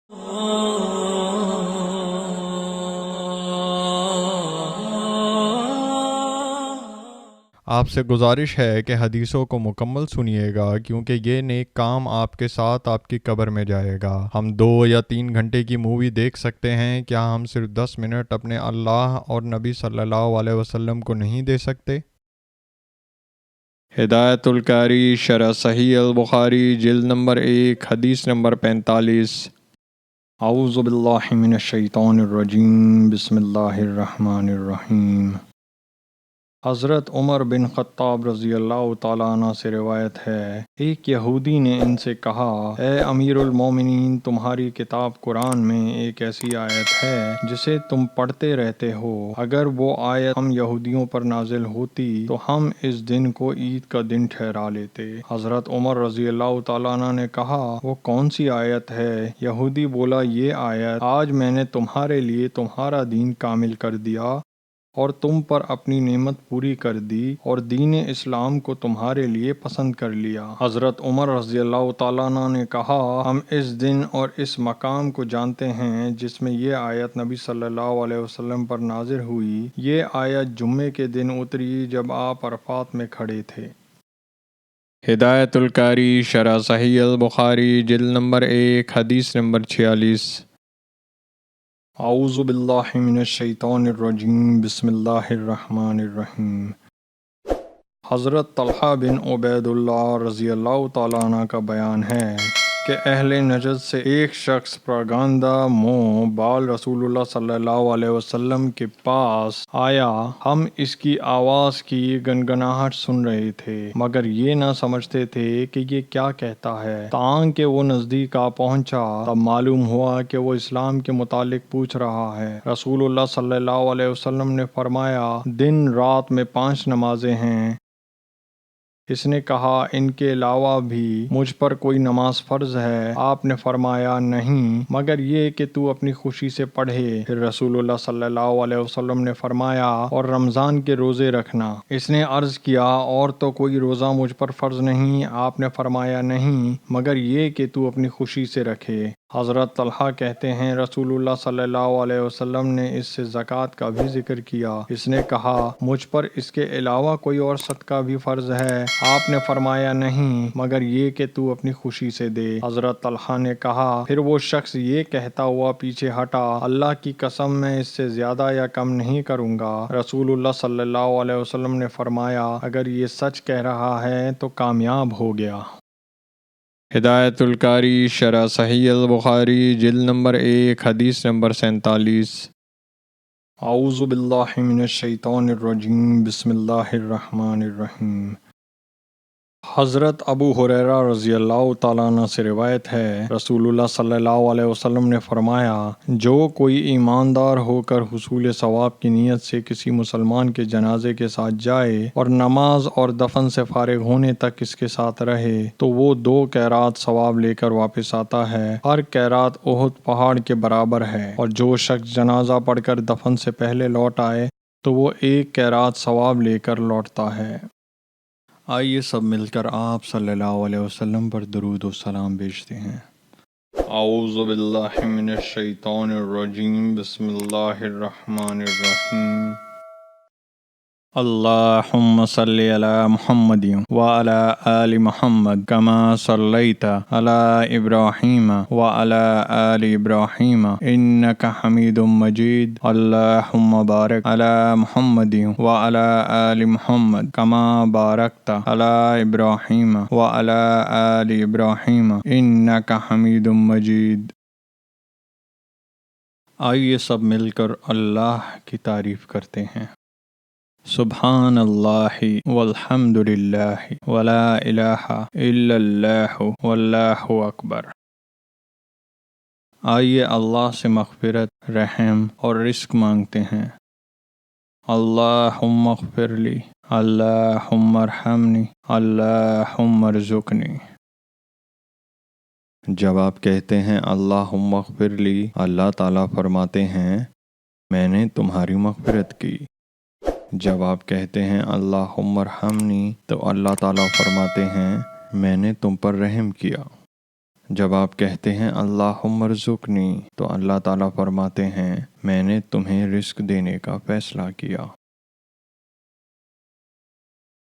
آپ سے گزارش ہے کہ حدیثوں کو مکمل سنیے گا، کیونکہ یہ نیک کام آپ کے ساتھ آپ کی قبر میں جائے گا۔ ہم 2 یا 3 گھنٹے کی مووی دیکھ سکتے ہیں، کیا ہم صرف 10 منٹ اپنے اللہ اور نبی صلی اللہ علیہ وسلم کو نہیں دے سکتے؟ ہدایت القاری شرح صحیح البخاری جلد نمبر 1 حدیث نمبر 45۔ اعوذ باللہ من الشیطان الرجیم، بسم اللہ الرحمن الرحیم۔ حضرت عمر بن خطاب رضی اللہ تعالیٰ عنہ سے روایت ہے، ایک یہودی نے ان سے کہا، اے امیر المومنین، تمہاری کتاب قرآن میں ایک ایسی آیت ہے جسے تم پڑھتے رہتے ہو، اگر وہ آیت ہم یہودیوں پر نازل ہوتی تو ہم اس دن کو عید کا دن ٹھہرا لیتے۔ حضرت عمر رضی اللہ تعالیٰ عنہ نے کہا، وہ کون سی آیت ہے؟ یہودی بولا، یہ آیت، آج میں نے تمہارے لیے تمہارا دین کامل کر دیا اور تم پر اپنی نعمت پوری کر دی اور دین اسلام کو تمہارے لیے پسند کر لیا۔ حضرت عمر رضی اللہ تعالیٰ عنہ نے کہا، ہم اس دن اور اس مقام کو جانتے ہیں جس میں یہ آیت نبی صلی اللہ علیہ وسلم پر نازل ہوئی۔ یہ آیت جمعے کے دن اتری جب آپ عرفات میں کھڑے تھے۔ ہدایت القاری شرح صحیح البخاری جلد نمبر 1 حدیث نمبر 46۔ اعوذ باللہ من الشیطان الرجیم، بسم اللہ الرحمن الرحیم۔ حضرت طلحہ بن عبید اللہ رضی اللہ تعالیٰ عنہ کا بیان ہے کہ اہل نجد سے ایک شخص پراگندہ منہ بال رسول اللہ صلی اللہ علیہ وسلم کے پاس آیا۔ ہم اس کی آواز کی گنگناہٹ سن رہے تھے مگر یہ نہ سمجھتے تھے کہ یہ کیا کہتا ہے، تاکہ وہ نزدیک آ پہنچا تب معلوم ہوا کہ وہ اسلام کے متعلق پوچھ رہا ہے۔ رسول اللہ صلی اللہ علیہ وسلم نے فرمایا، دن رات میں 5 نمازیں ہیں۔ اس نے کہا، ان کے علاوہ بھی مجھ پر کوئی نماز فرض ہے؟ آپ نے فرمایا، نہیں، مگر یہ کہ تو اپنی خوشی سے پڑھے۔ پھر رسول اللہ صلی اللہ علیہ وسلم نے فرمایا، اور رمضان کے روزے رکھنا۔ اس نے عرض کیا، اور تو کوئی روزہ مجھ پر فرض نہیں؟ آپ نے فرمایا، نہیں، مگر یہ کہ تو اپنی خوشی سے رکھے۔ حضرت طلحہ کہتے ہیں، رسول اللہ صلی اللہ علیہ وسلم نے اس سے زکوٰۃ کا بھی ذکر کیا۔ اس نے کہا، مجھ پر اس کے علاوہ کوئی اور صدقہ بھی فرض ہے؟ آپ نے فرمایا، نہیں، مگر یہ کہ تو اپنی خوشی سے دے۔ حضرت طلحہ نے کہا، پھر وہ شخص یہ کہتا ہوا پیچھے ہٹا، اللہ کی قسم میں اس سے زیادہ یا کم نہیں کروں گا۔ رسول اللہ صلی اللہ علیہ وسلم نے فرمایا، اگر یہ سچ کہہ رہا ہے تو کامیاب ہو گیا۔ ہدایت القاری شرح صحیح البخاری جلد نمبر 1 حدیث نمبر 47۔ اعوذ باللہ من الشیطان الرجیم، بسم اللہ الرحمن الرحیم۔ حضرت ابو ہریرہ رضی اللہ تعالیٰ عنہ سے روایت ہے، رسول اللہ صلی اللہ علیہ وسلم نے فرمایا، جو کوئی ایماندار ہو کر حصول ثواب کی نیت سے کسی مسلمان کے جنازے کے ساتھ جائے اور نماز اور دفن سے فارغ ہونے تک اس کے ساتھ رہے تو وہ 2 قیرات ثواب لے کر واپس آتا ہے۔ ہر قیرات احد پہاڑ کے برابر ہے، اور جو شخص جنازہ پڑھ کر دفن سے پہلے لوٹ آئے تو وہ 1 قیرات ثواب لے کر لوٹتا ہے۔ آئیے سب مل کر آپ صلی اللہ علیہ وسلم پر درود و سلام بھیجتے ہیں۔ اعوذ باللہ من الشیطان الرجیم، بسم اللہ الرحمن الرحیم۔ اللہم صلی علی محمد وعلی آل محمد کما صلیت علی ابراہیم وعلی آل ابراہیم انک حمید مجید۔ اللہم بارک علی محمد وعلی آل محمد کما بارکت علی ابراہیم وعلی آل ابراہیم انک حمید مجید۔ آئیے سب مل کر اللہ کی تعریف کرتے ہیں۔ سبحان اللہ والحمد للہ ولا الہ الا اللہ واللہ اکبر۔ آئیے اللہ سے مغفرت، رحم اور رزق مانگتے ہیں۔ اللہم اغفر لی، اللہم ارحمنی، اللہم ارزقنی۔ جب آپ کہتے ہیں اللہم اغفر لی، اللہ تعالیٰ فرماتے ہیں، میں نے تمہاری مغفرت کی۔ جب آپ کہتے ہیں اللہم ارحمنی تو اللہ تعالیٰ فرماتے ہیں، میں نے تم پر رحم کیا۔ جب آپ کہتے ہیں اللہم ارزقنی تو اللہ تعالیٰ فرماتے ہیں میں نے تمہیں رزق دینے کا فیصلہ کیا۔